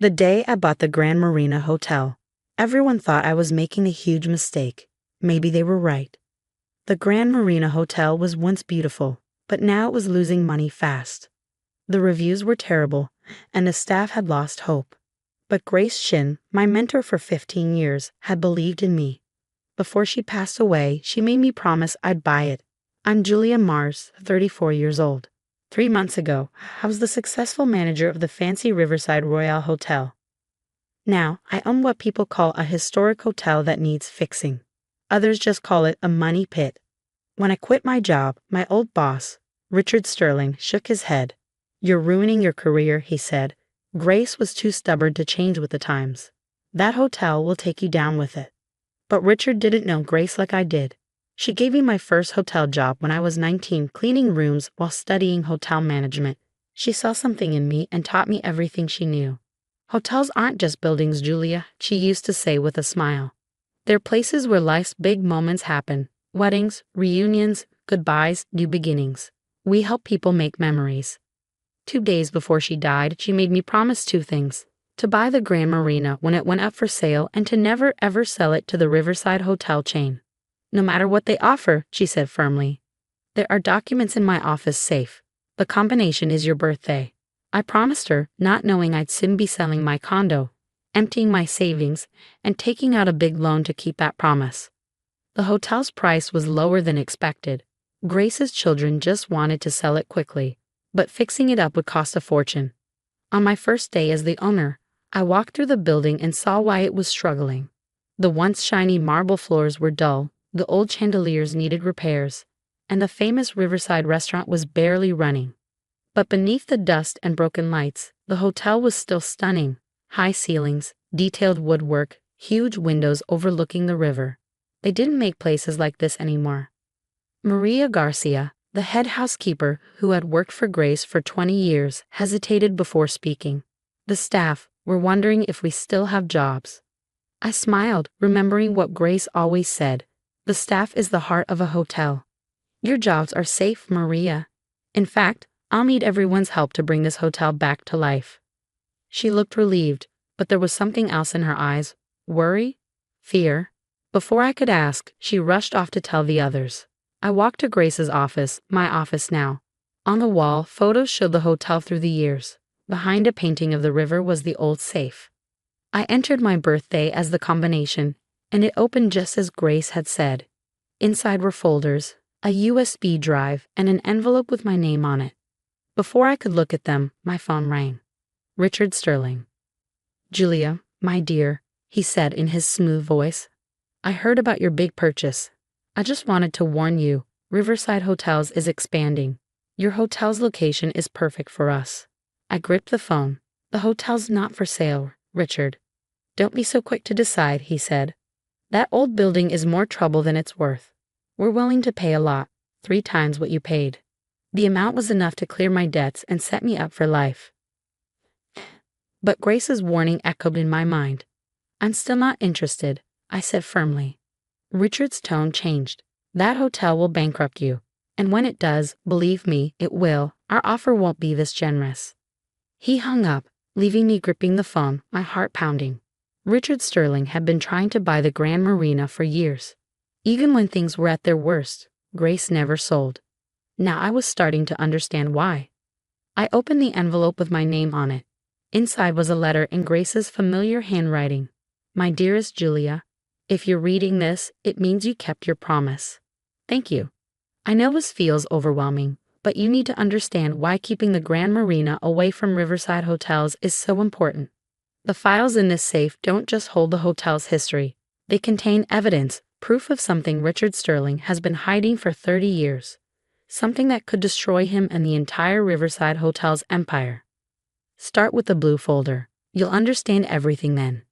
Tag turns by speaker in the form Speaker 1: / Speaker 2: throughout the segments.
Speaker 1: The day I bought the Grand Marina Hotel, everyone thought I was making a huge mistake. Maybe they were right. The Grand Marina Hotel was once beautiful, but now it was losing money fast. The reviews were terrible, and the staff had lost hope. But Grace Shin, my mentor for 15 years, had believed in me. Before she passed away, she made me promise I'd buy it. I'm Julia Mars, 34 years old. 3 months ago, I was the successful manager of the fancy Riverside Royale Hotel. Now, I own what people call a historic hotel that needs fixing. Others just call it a money pit. When I quit my job, my old boss, Richard Sterling, shook his head. "You're ruining your career," he said. Grace was too stubborn to change with the times. "That hotel will take you down with it." But Richard didn't know Grace like I did. She gave me my first hotel job when I was 19, cleaning rooms while studying hotel management. She saw something in me and taught me everything she knew. "Hotels aren't just buildings, Julia," she used to say with a smile. "They're places where life's big moments happen. Weddings, reunions, goodbyes, new beginnings. We help people make memories." 2 days before she died, she made me promise 2 things: to buy the Grand Marina when it went up for sale and to never ever sell it to the Riverside Hotel chain. "No matter what they offer," she said firmly. "There are documents in my office safe. The combination is your birthday." I promised her, not knowing I'd soon be selling my condo, emptying my savings, and taking out a big loan to keep that promise. The hotel's price was lower than expected. Grace's children just wanted to sell it quickly, but fixing it up would cost a fortune. On my first day as the owner, I walked through the building and saw why it was struggling. The once shiny marble floors were dull, the old chandeliers needed repairs, and the famous Riverside restaurant was barely running. But beneath the dust and broken lights, the hotel was still stunning. High ceilings, detailed woodwork, huge windows overlooking the river. They didn't make places like this anymore. Maria Garcia, the head housekeeper who had worked for Grace for 20 years, hesitated before speaking. The staff were wondering if we still have jobs. I smiled, remembering what Grace always said: "The staff is the heart of a hotel." "Your jobs are safe, Maria. In fact, I'll need everyone's help to bring this hotel back to life." She looked relieved, but there was something else in her eyes. Worry? Fear? Before I could ask, she rushed off to tell the others. I walked to Grace's office, my office now. On the wall, photos showed the hotel through the years. Behind a painting of the river was the old safe. I entered my birthday as the combination, and it opened just as Grace had said. Inside were folders, a USB drive, and an envelope with my name on it. Before I could look at them, my phone rang. Richard Sterling. "Julia, my dear," he said in his smooth voice. "I heard about your big purchase. I just wanted to warn you, Riverside Hotels is expanding. Your hotel's location is perfect for us." I gripped the phone. "The hotel's not for sale, Richard." "Don't be so quick to decide," he said. "That old building is more trouble than it's worth. We're willing to pay a lot, 3 times what you paid." The amount was enough to clear my debts and set me up for life. But Grace's warning echoed in my mind. "I'm still not interested," I said firmly. Richard's tone changed. "That hotel will bankrupt you. And when it does, believe me, it will, our offer won't be this generous." He hung up, leaving me gripping the phone, my heart pounding. Richard Sterling had been trying to buy the Grand Marina for years. Even when things were at their worst, Grace never sold. Now I was starting to understand why. I opened the envelope with my name on it. Inside was a letter in Grace's familiar handwriting. "My dearest Julia, if you're reading this, it means you kept your promise. Thank you. I know this feels overwhelming, but you need to understand why keeping the Grand Marina away from Riverside Hotels is so important. The files in this safe don't just hold the hotel's history. They contain evidence, proof of something Richard Sterling has been hiding for 30 years. Something that could destroy him and the entire Riverside Hotel's empire. Start with the blue folder. You'll understand everything then.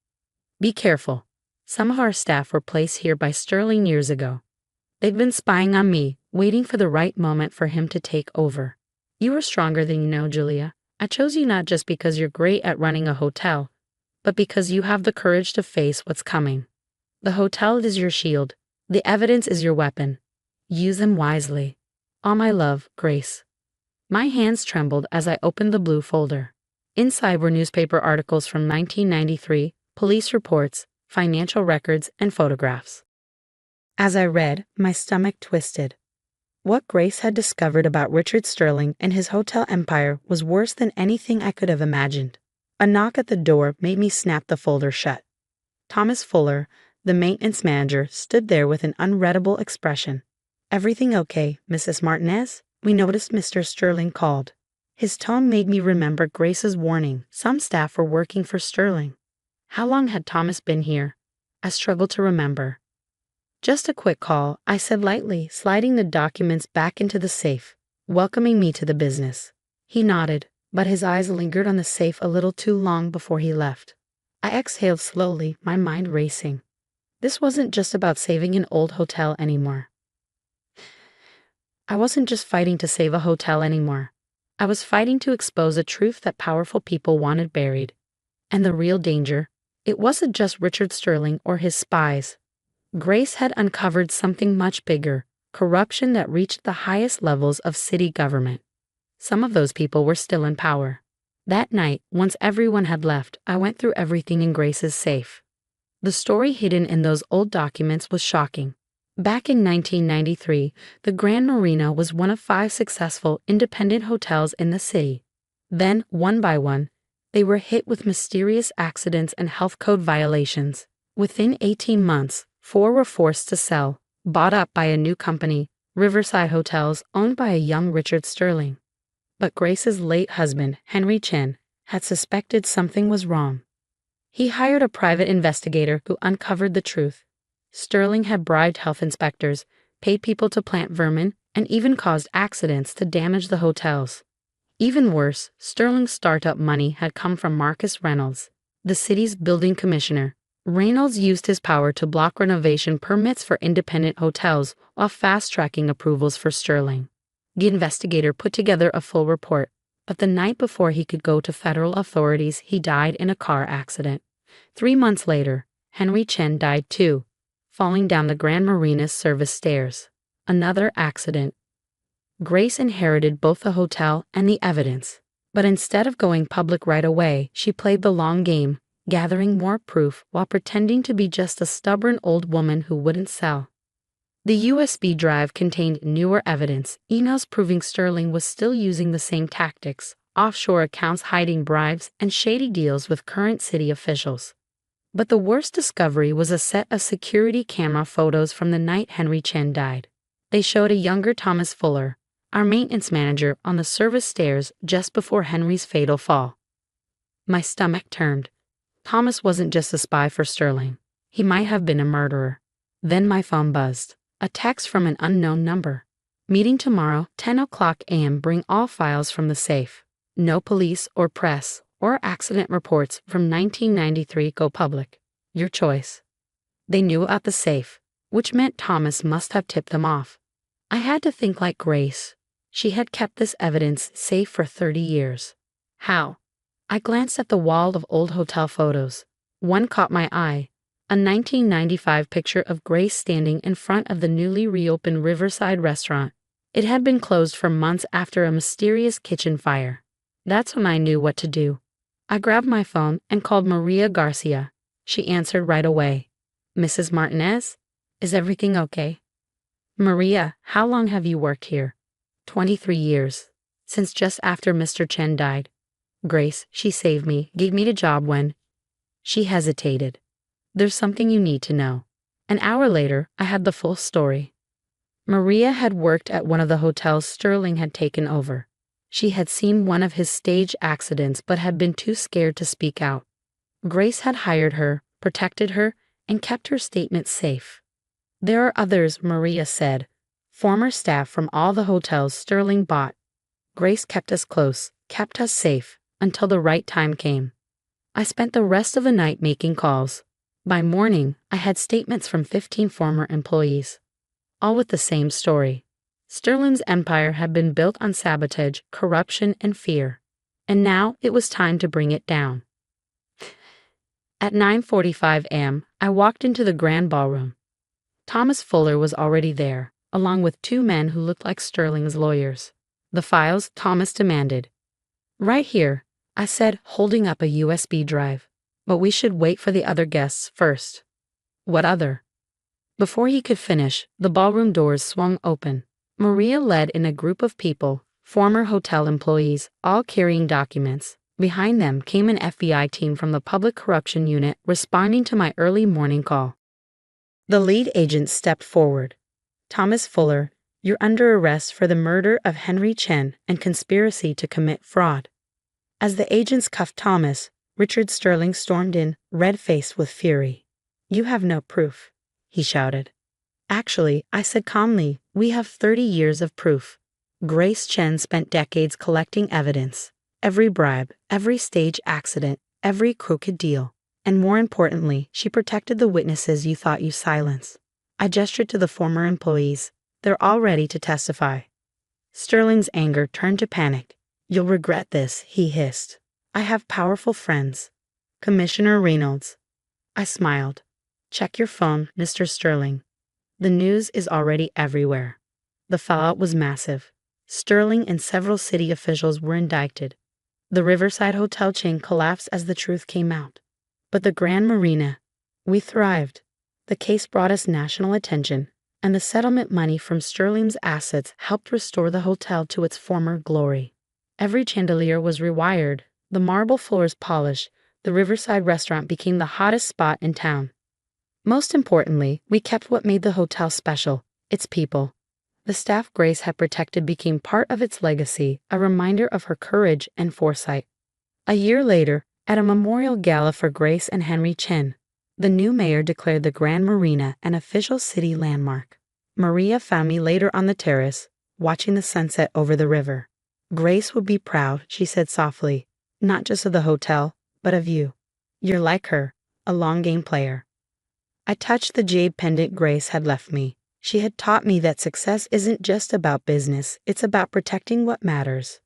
Speaker 1: Be careful. Some of our staff were placed here by Sterling years ago. They've been spying on me, waiting for the right moment for him to take over. You are stronger than you know, Julia. I chose you not just because you're great at running a hotel, but because you have the courage to face what's coming. The hotel is your shield. The evidence is your weapon. Use them wisely. All my love, Grace." My hands trembled as I opened the blue folder. Inside were newspaper articles from 1993, police reports, financial records, and photographs. As I read, my stomach twisted. What Grace had discovered about Richard Sterling and his hotel empire was worse than anything I could have imagined. A knock at the door made me snap the folder shut. Thomas Fuller, the maintenance manager, stood there with an unreadable expression. "Everything okay, Mrs. Martinez? We noticed Mr. Sterling called." His tone made me remember Grace's warning. Some staff were working for Sterling. How long had Thomas been here? I struggled to remember. "Just a quick call," I said lightly, sliding the documents back into the safe, welcoming me to the business. He nodded, but his eyes lingered on the safe a little too long before he left. I exhaled slowly, my mind racing. This wasn't just about saving an old hotel anymore. I wasn't just fighting to save a hotel anymore. I was fighting to expose a truth that powerful people wanted buried. And the real danger, it wasn't just Richard Sterling or his spies. Grace had uncovered something much bigger, corruption that reached the highest levels of city government. Some of those people were still in power. That night, once everyone had left, I went through everything in Grace's safe. The story hidden in those old documents was shocking. Back in 1993, the Grand Marina was one of 5 successful independent hotels in the city. Then, one by one, they were hit with mysterious accidents and health code violations. Within 18 months, 4 were forced to sell, bought up by a new company, Riverside Hotels, owned by a young Richard Sterling. But Grace's late husband, Henry Chen, had suspected something was wrong. He hired a private investigator who uncovered the truth. Sterling had bribed health inspectors, paid people to plant vermin, and even caused accidents to damage the hotels. Even worse, Sterling's startup money had come from Marcus Reynolds, the city's building commissioner. Reynolds used his power to block renovation permits for independent hotels while fast-tracking approvals for Sterling. The investigator put together a full report, but the night before he could go to federal authorities, he died in a car accident. 3 months later, Henry Chen died too, falling down the Grand Marina's service stairs. Another accident. Grace inherited both the hotel and the evidence, but instead of going public right away, she played the long game, gathering more proof while pretending to be just a stubborn old woman who wouldn't sell. The USB drive contained newer evidence, emails proving Sterling was still using the same tactics, offshore accounts hiding bribes, and shady deals with current city officials. But the worst discovery was a set of security camera photos from the night Henry Chen died. They showed a younger Thomas Fuller, our maintenance manager, on the service stairs just before Henry's fatal fall. My stomach turned. Thomas wasn't just a spy for Sterling. He might have been a murderer. Then my phone buzzed. A text from an unknown number. "Meeting tomorrow, 10 o'clock a.m. Bring all files from the safe. No police or press or accident reports from 1993 go public. Your choice." They knew about the safe, which meant Thomas must have tipped them off. I had to think like Grace. She had kept this evidence safe for 30 years. How? I glanced at the wall of old hotel photos. One caught my eye. A 1995 picture of Grace standing in front of the newly reopened Riverside restaurant. It had been closed for months after a mysterious kitchen fire. That's when I knew what to do. I grabbed my phone and called Maria Garcia. She answered right away. "Mrs. Martinez? Is everything okay?" "Maria, how long have you worked here?" 23 years. Since just after Mr. Chen died. Grace, she saved me, gave me the job when... She hesitated. "There's something you need to know." An hour later, I had the full story. Maria had worked at one of the hotels Sterling had taken over. She had seen one of his stage accidents but had been too scared to speak out. Grace had hired her, protected her, and kept her statement safe. "There are others," Maria said. "Former staff from all the hotels Sterling bought. Grace kept us close, kept us safe, until the right time came." I spent the rest of the night making calls. By morning, I had statements from 15 former employees, all with the same story. Sterling's empire had been built on sabotage, corruption, and fear, and now it was time to bring it down. At 9:45 a.m., I walked into the grand ballroom. Thomas Fuller was already there, along with 2 men who looked like Sterling's lawyers. "The files," Thomas demanded. "Right here." I said, holding up a USB drive. But we should wait for the other guests first. What other? Before he could finish, the ballroom doors swung open. Maria led in a group of people, former hotel employees, all carrying documents. Behind them came an FBI team from the Public Corruption Unit responding to my early morning call. The lead agent stepped forward. Thomas Fuller, you're under arrest for the murder of Henry Chen and conspiracy to commit fraud. As the agents cuffed Thomas, Richard Sterling stormed in, red-faced with fury. You have no proof, he shouted. Actually, I said calmly, we have 30 years of proof. Grace Chen spent decades collecting evidence. Every bribe, every stage accident, every crooked deal. And more importantly, she protected the witnesses you thought you silenced. I gestured to the former employees. They're all ready to testify. Sterling's anger turned to panic. You'll regret this, he hissed. I have powerful friends. Commissioner Reynolds. I smiled. Check your phone, Mr. Sterling. The news is already everywhere. The fallout was massive. Sterling and several city officials were indicted. The Riverside hotel chain collapsed as the truth came out. But the Grand Marina, we thrived. The case brought us national attention, and the settlement money from Sterling's assets helped restore the hotel to its former glory. Every chandelier was rewired, the marble floors polished, the Riverside restaurant became the hottest spot in town. Most importantly, we kept what made the hotel special, its people. The staff Grace had protected became part of its legacy, a reminder of her courage and foresight. A year later, at a memorial gala for Grace and Henry Chen, the new mayor declared the Grand Marina an official city landmark. Maria found me later on the terrace, watching the sunset over the river. Grace would be proud, she said softly, not just of the hotel, but of you. You're like her, a long-game player. I touched the jade pendant Grace had left me. She had taught me that success isn't just about business, it's about protecting what matters.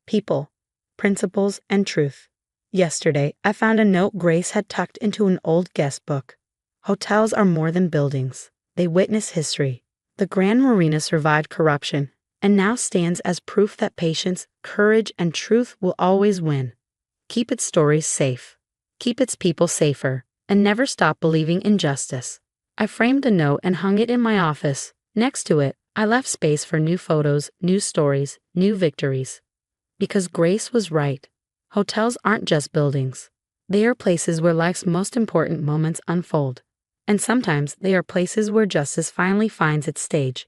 Speaker 1: People, principles, and truth. Yesterday, I found a note Grace had tucked into an old guest book. Hotels are more than buildings. They witness history. The Grand Marina survived corruption, and now stands as proof that patience, courage, and truth will always win. Keep its stories safe. Keep its people safer, and never stop believing in justice. I framed the note and hung it in my office. Next to it, I left space for new photos, new stories, new victories. Because Grace was right. Hotels aren't just buildings. They are places where life's most important moments unfold. And sometimes they are places where justice finally finds its stage.